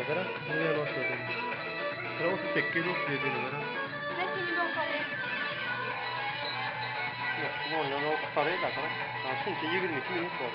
kadar buraya başladım. Sıra 38 dediğine göre. Ne kimi dokayı? Yok, bu ondan o parayı da kadar. Şunca 22 minut var.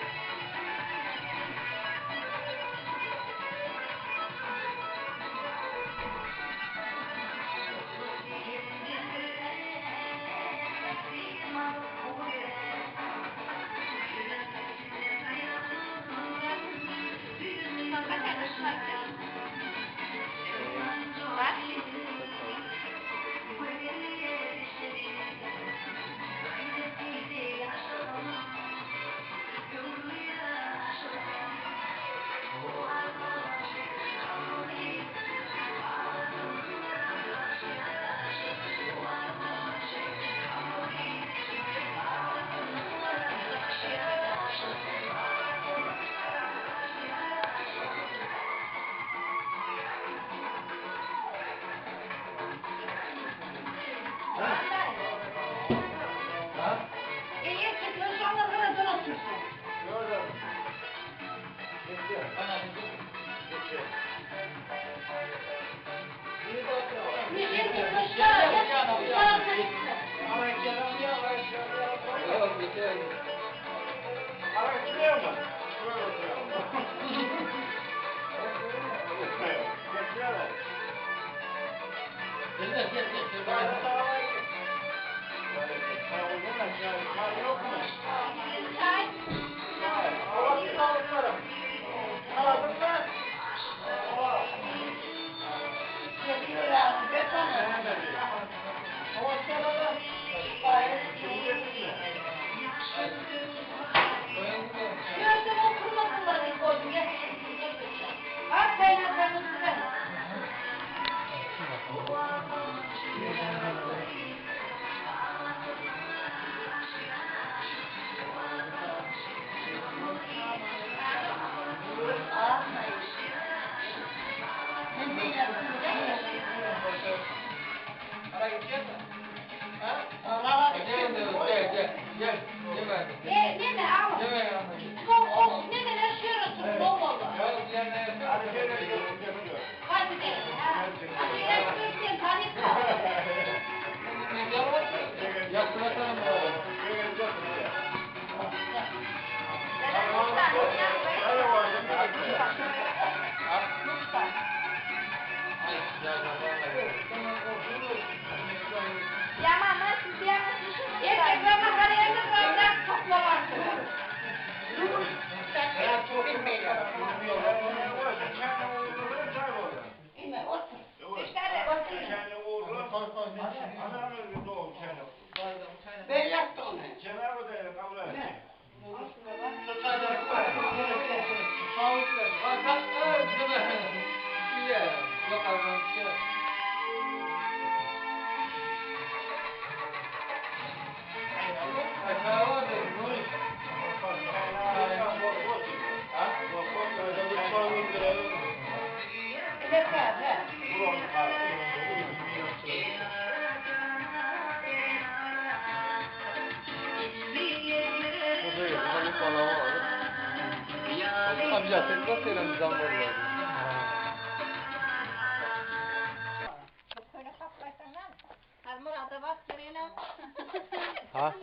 Ha?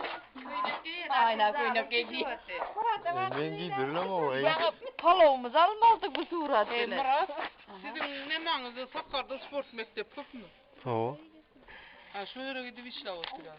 Aynen kıynak geliyor. Ben giydirin ama o Palovumuzu almazdık bu suratıyla. Murat, sizin ne manızı Sakar'da spor mektep köp mü? o. Ha şöyle gidip işle oturuyor.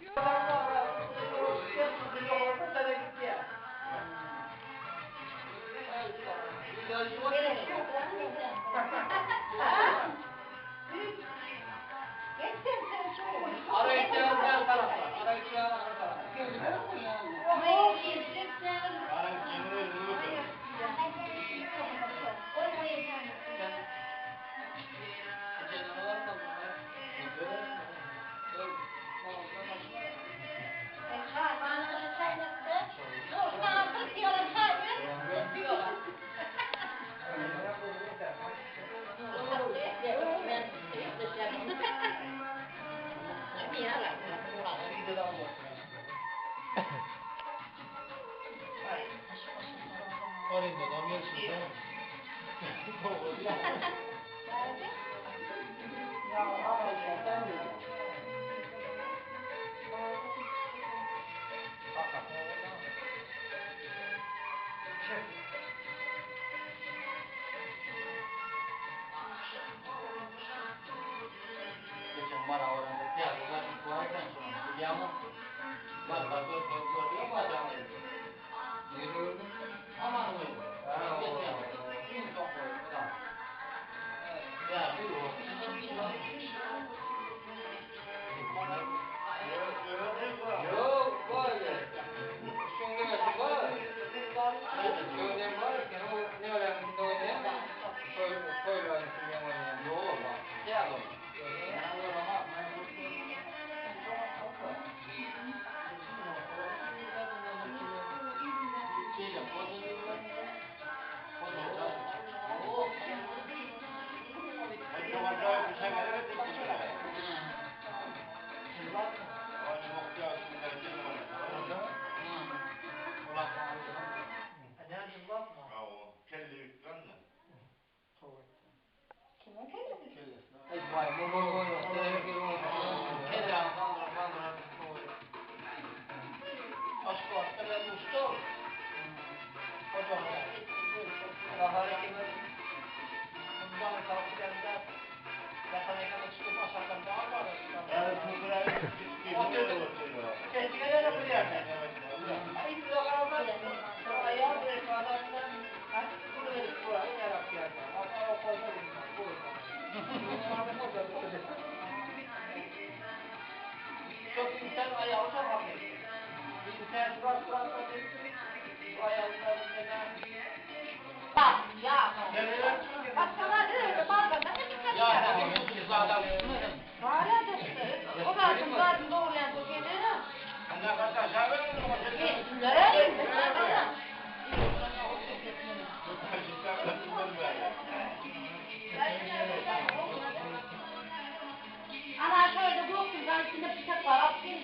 Ana şöyle dokuz ben içinde bıçak var. Atayım.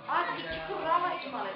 Hadi çıkır ama içmalı.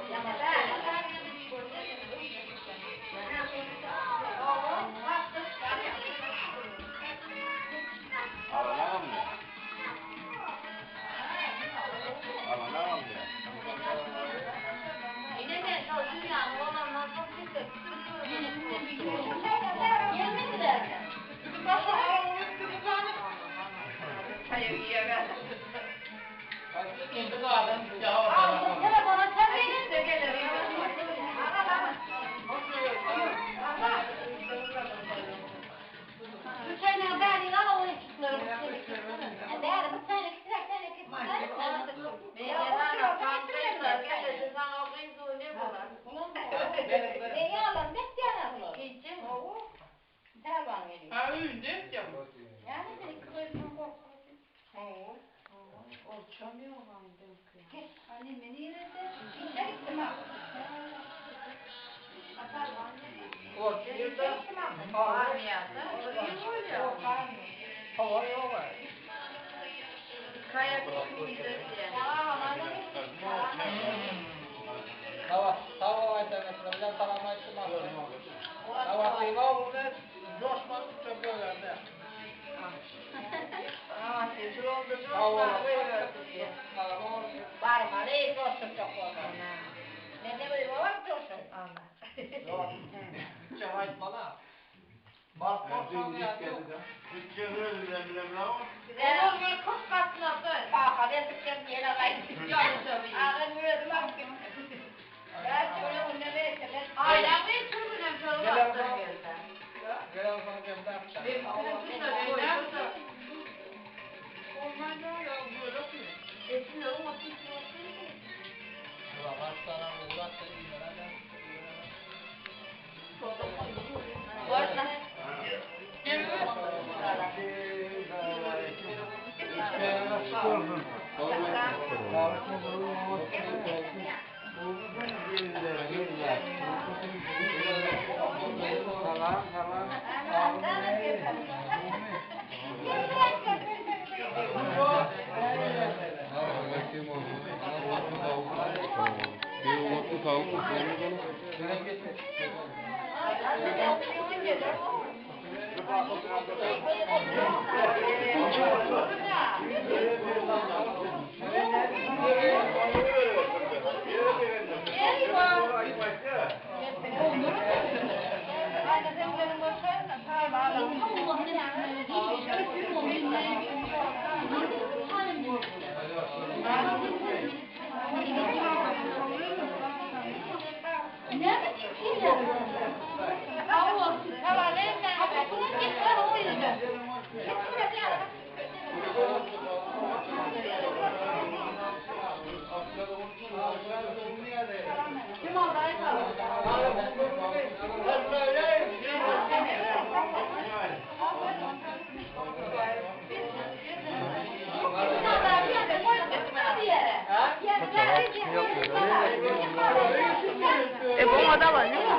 Thank you. Bom da var, değil mi?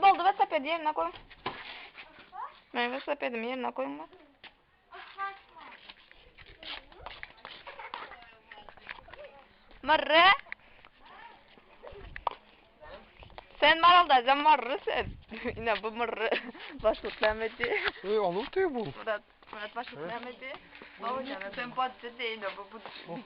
Doldu ve sepeti yerine koyun. Meyve sepetimi yerine koyun bak. Marre. Sen maralda sen marre sen. Yine bu marre. Başlıklamedi. Anlatıyor bu. Murat başlıklamedi. Baba canım sen patlı değil bu.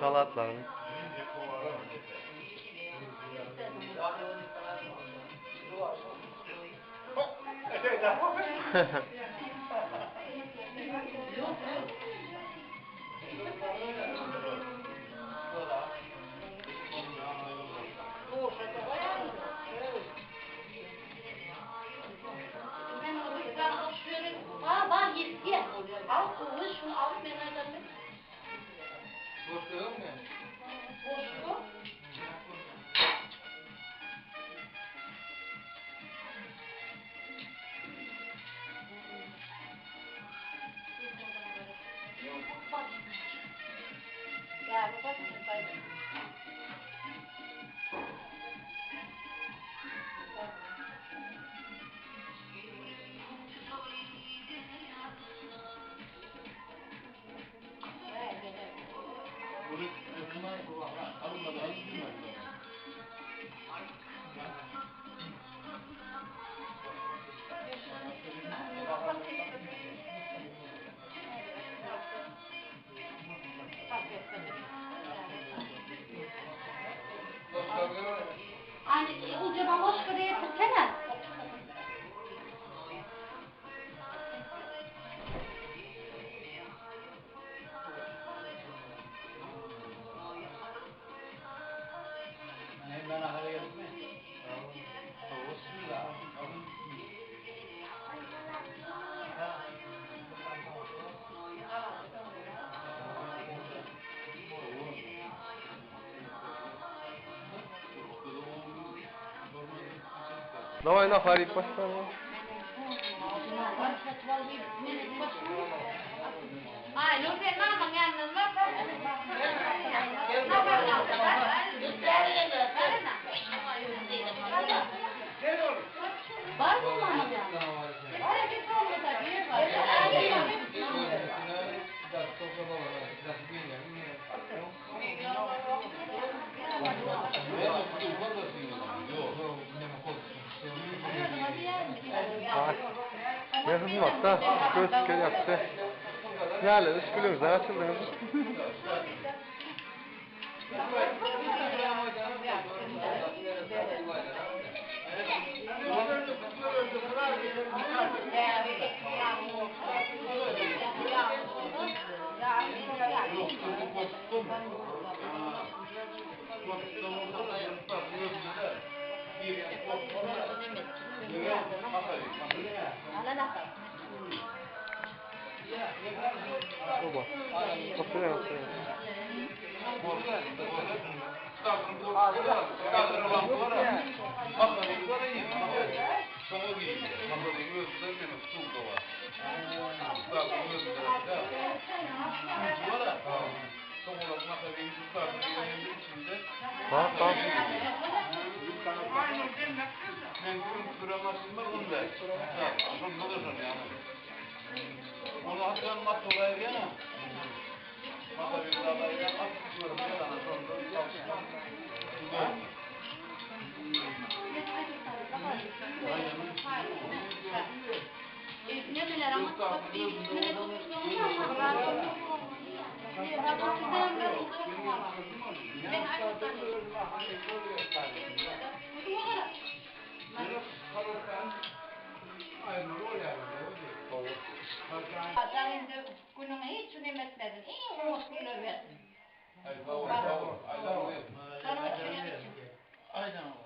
Salatlarını. Bak ye. Al kıvır şunu alıp beraber. Boşluğu yok mu? Boşluğu. Давай на Харик baştan. Ai, lúc Việt Nam mà nghe nó mất đó. Nó vào lòng cái Var mı mama? Var bir sorun da bir var. Ne hizmet da göz yaptı. Yani üç gülümüzden açıldınız. Oba. Aferin aferin. Bak bak. Onu atlanmak kolay değil mi? Masa bir adayla atlıyorum ya da sonra Ne bilir ama çok bir ismini tutuştuğunu anlamadım. Radyo sistemde tutuştuğunu Sen de gününü hiç üretmedin. İyi umutlu verdin. Sana için. aynen.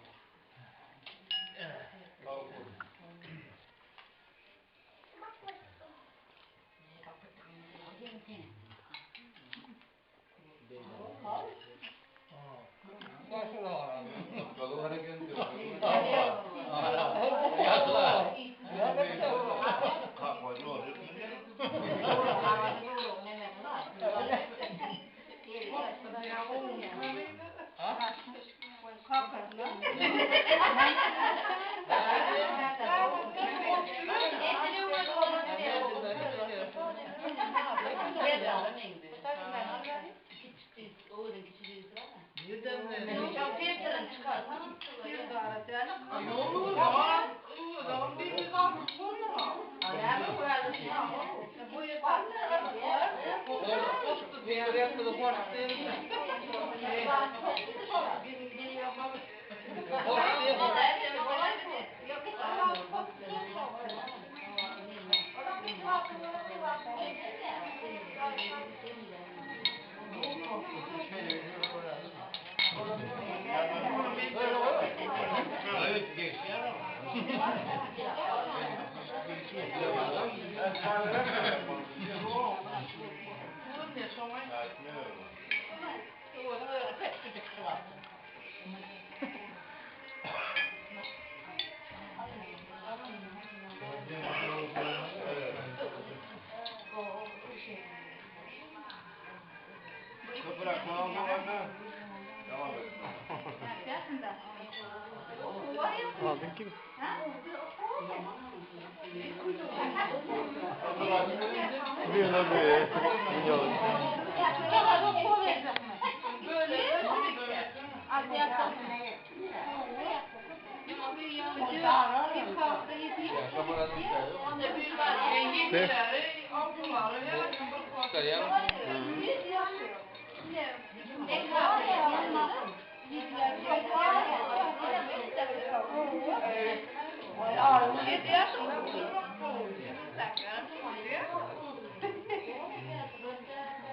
Aldın gibi. Bir ne be?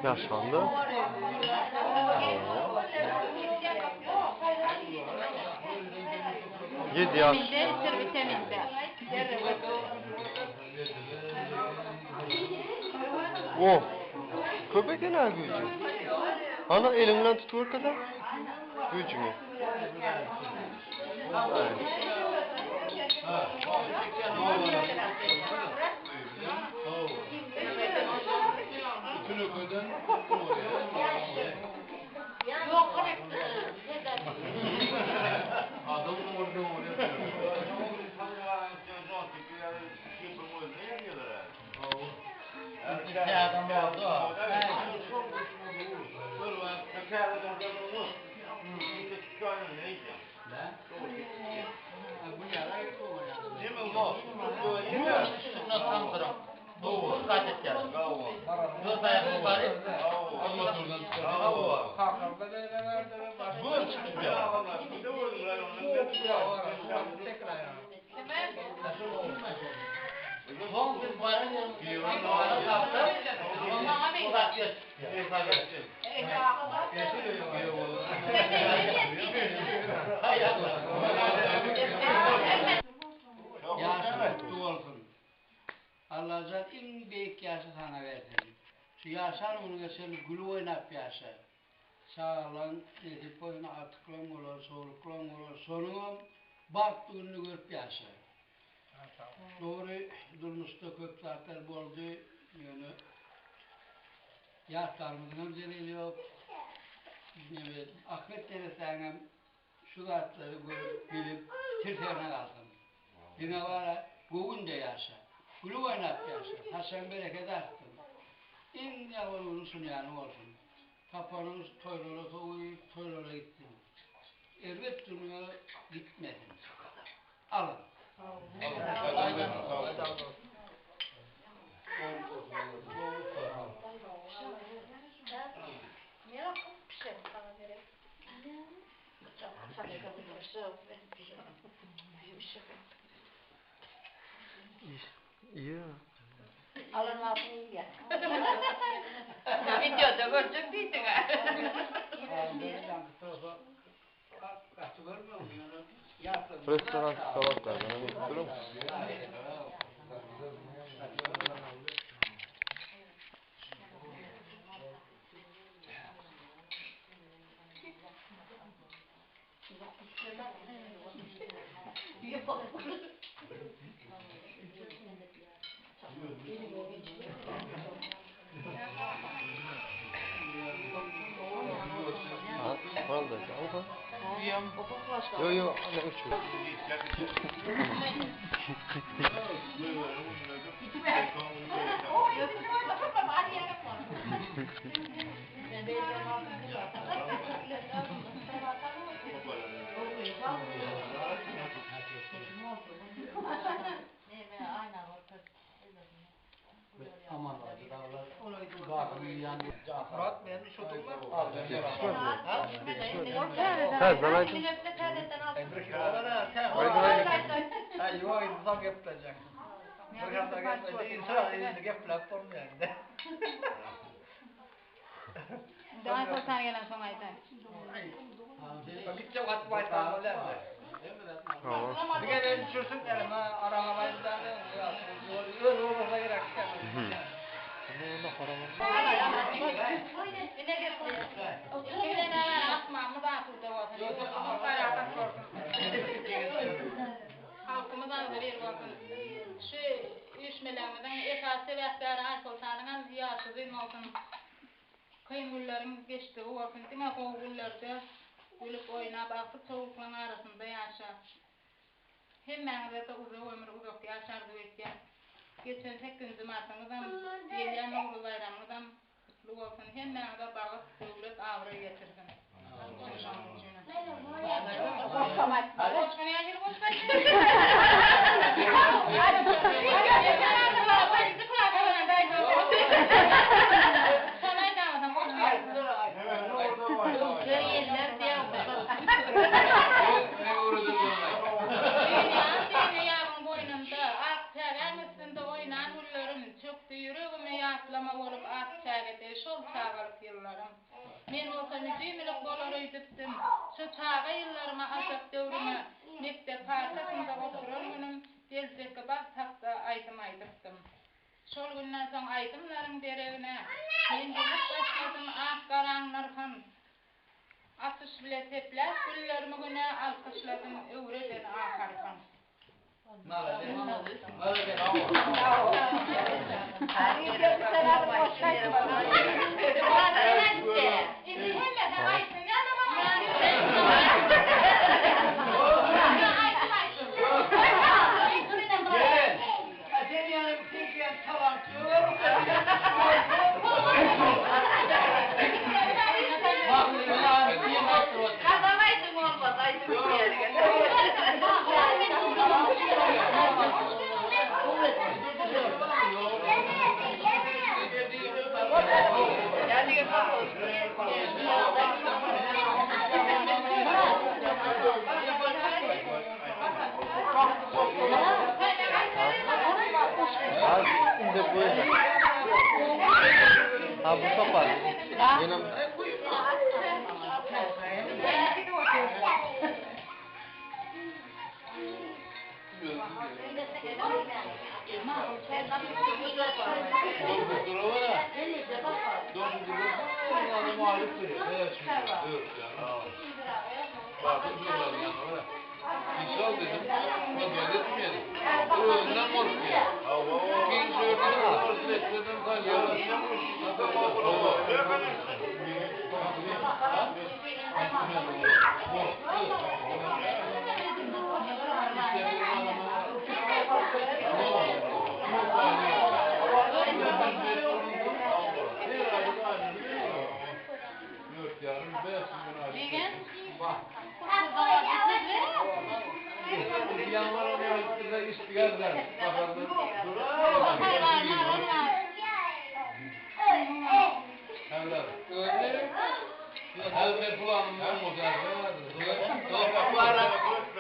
Yaşlandı. 7 yaş. Vitaminde. O. Köpek ne gücü? Ana elimden tutuyor kadar. Gücünü. Tülüköy'den oraya. Yok hep. Adam oradan oraya. Son bir para Allah zat en büyük yaşı sana versin. Şu yaşar bunu geçelim gülü oynap yaşa. Sağlan, edip oyuna atıklan olur, soğuklan olur, sonuna baktığını görüp yaşa. Doğru durmuşta kök zaten boldu, yani yaşlarımızın özelliği yok. Evet, Ahmet Denesen'im şu zatları görüp, bilip, tirterine kaldım. Yine var, bugün de yaşa. Gülü oynap yaşa, Hasan bereket arttım. En yavrulusun yani olsun. Kapanımız toylara gittim. Elbet dünyaya gitmedim. Alın. İyi. Alın altını iyi gel. Videoda görecek değildin ha. Restoran salaklardan hani biliyor musun? Ha, var da ama. Yo yo, ne uçuyor? Aman hadi dağlar. Fırat benim şutum var. Ha, zanaatın. Yok, insan yapılacak. Bir hafta yapılacak. İnsan yapılacak yani. Daha sonra gelen son aydan. Gidecek at baytan öyle mi? Tamam. Bir kere düşürsün elime arama baytan öyle olmasa gerek. Ne haram. Halkımızdan da bir bakın. Şu üşmelerden esas sebepleri alkoltanın yaşızın olsun. Kıyın güllerin geçtiği olsun. Demek o güllerde gülüp oynayıp akıp soğukların arasında yaşar. Hemmenize de uzun ömür uzak yaşardı bekleyen. Geçen tek gün cumartınızdan, diğerleyen oğlu bayramınızdan kutlu olsun. Hemmenize bağıp devlet avra getirsin. Koşmaya gir koşmaya. Men olsa mücimilik bolar öydüptüm. Şu çağa yıllarıma azap devrime mektep partasında oturur günüm. Delsekke bak takta aydım aydıptım. Şol günden soň aydımlarım derevine men gelip başladım ak karanlarkan. Atış bile tepler güllerimi güne alkışladım öwreden akarkan. Şimdi böyle. Ha bu kapalı. Yine İnşallah dedim. Ama böyle etmeyelim. O önden korkuyor. İkinci öğretmenin arasını etmeden kalıyor. Dört yarım beyarsın ben yanlara ne istiyorlar. Helmet kulağım var mı da?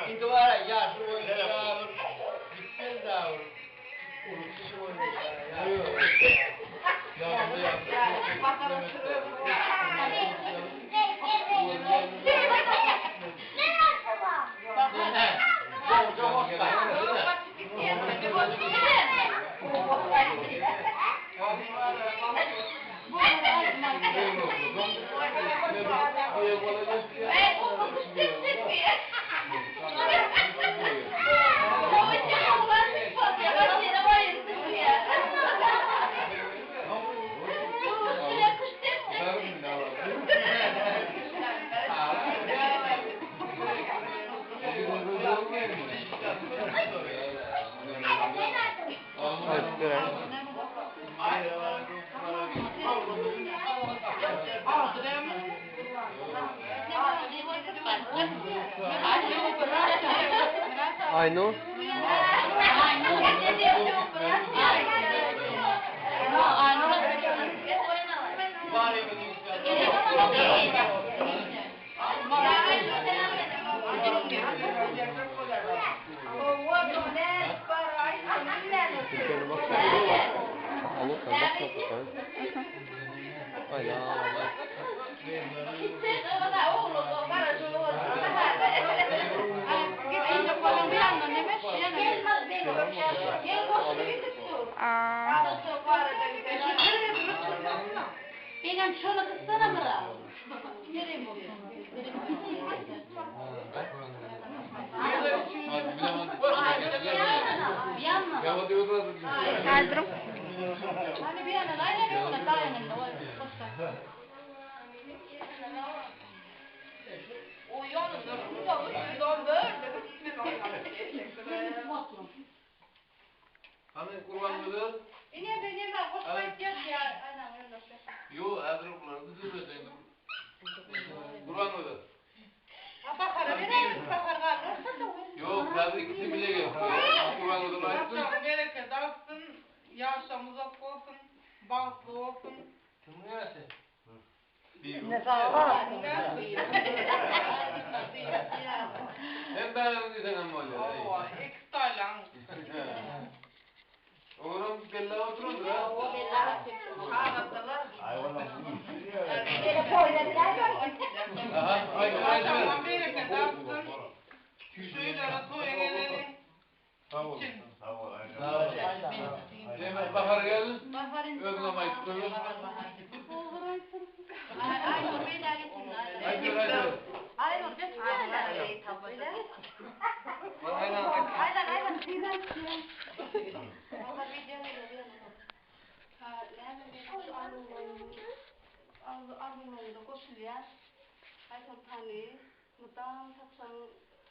Şimdi var ya yaşı oynuyor. Gitmez daha olur. Unutuşu oynuyor. Aynur. Benim şunu kıssana mı? Nereye bu? Kaldırım. Hani bir yana aynen öyle dayanın da o yanında şurada Hani kurban mıdır? benim ben hoşuma gidiyor ya. Aynen öyle. Yo, adroklar düzülmeseydin. Kurban mıdır? Bakarım verelim bakar kalırsa. Yok, tabii ikisi bile geldi. Kurban mıdır açtın? Bereket alsın, yaşam uzak olsun, bağlı olsun. Kim neyse? Ne sağ ol. Hem ben de sen ama öyle. Oo, ekstaylan. Oğlum bella oturun da. Ağlattılar. Aha, aynen aynen. Akşamdan bereket alsın. Şöyle toyunları için. Hemen bahar geldi. Özlem ayıttı. Aynur bey de gitsin. Aynen aynen. Aynur gitsin. Aynen. Aynen. arzularıyla koşuluyor. Aysel Tani, mudan satsan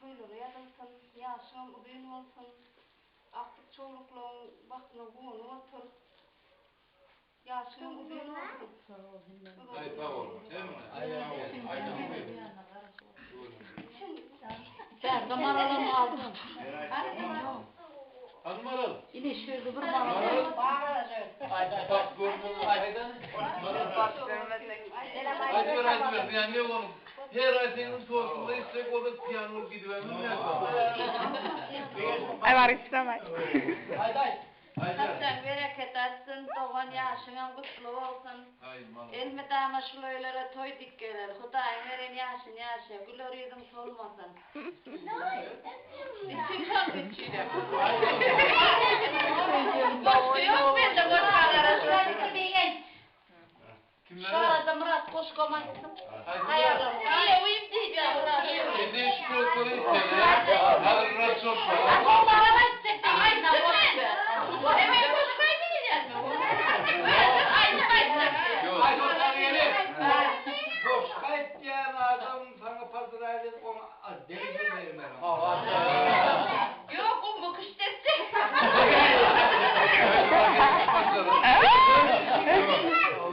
toyları yazılsın, yaşın uzun olsun, artık çolukluğun vaktine bunu otur. Yaşın uzun olsun. Ay tamam. Değil mi? Sen numaralarını aldın. Hanım alalım. Yine şöyle bir numaralı. Bak gördün aydan. Hadi öğrenci yani ne olur? Her ay senin sorusunda istek o da piyano gidiyor. Ay var istemez. Sen bereket etsin, doğan yaşın kutlu olsun. Elmi damaşlöylere toy dikkeler, Hudayın veren yaşın yaşa, gülör yüzün solmasın. İçin kalk içine. Başka yok bende koşmalara, şurada bir genç. Şu arada Murat koşkomansın. Ayarlamış. İyi uyum diyeceğim Murat. Şimdi şu çocukları istedim. Hadi Murat çok var. Onlara bak çektim, ayna boş ver. Hemen koşmayı diyeceğiz mi? Ayna ayna. Aynen sana gelir. Boş kayıt diyen adam sana pazar aylık ona deli verim ben. Yok bu kış destek.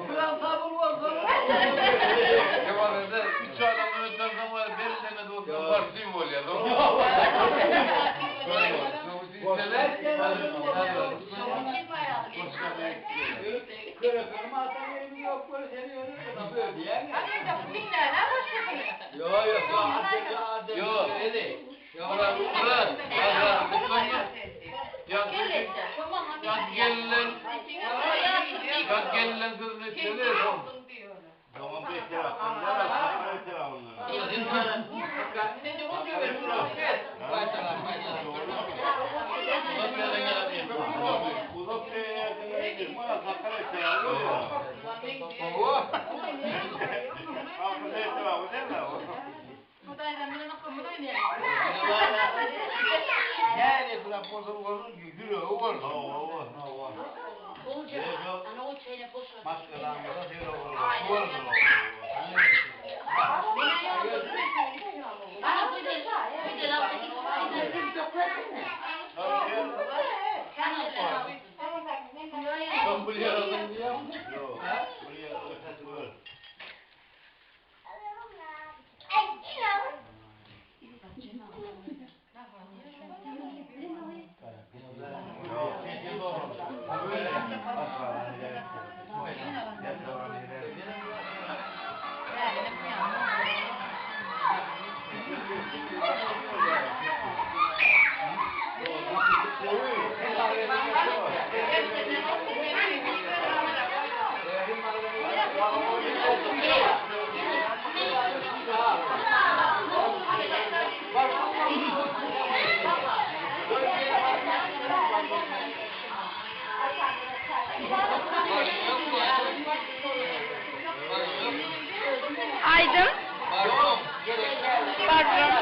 Biraz sabır olsun. Kemal'de üç adamın ötlerden var. Bir tane de olsa partiyim oluyor. Kırı kırma atan yerimiz yok böyle seni önüne böyle diyen ya. Yok, öyle. Murat, Yaz gelilen sözünü söylüyor. Tamam bekle aklımda da onları. Uzak seyahatine girme, Sakarya seyahatine ya. Arkadaşlar seyahatine değil mi? Yani bırak bozulur gülüyor olur. Maskalarında şey olur. Ben buraya aradım diye. Yok, buraya ötesi var. Aydın. Pardon.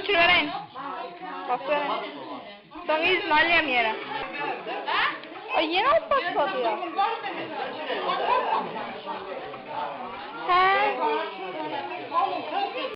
ölçür vereyim. Bak vereyim. Son izin alayım yere. Ay yine alt başladı ya. He.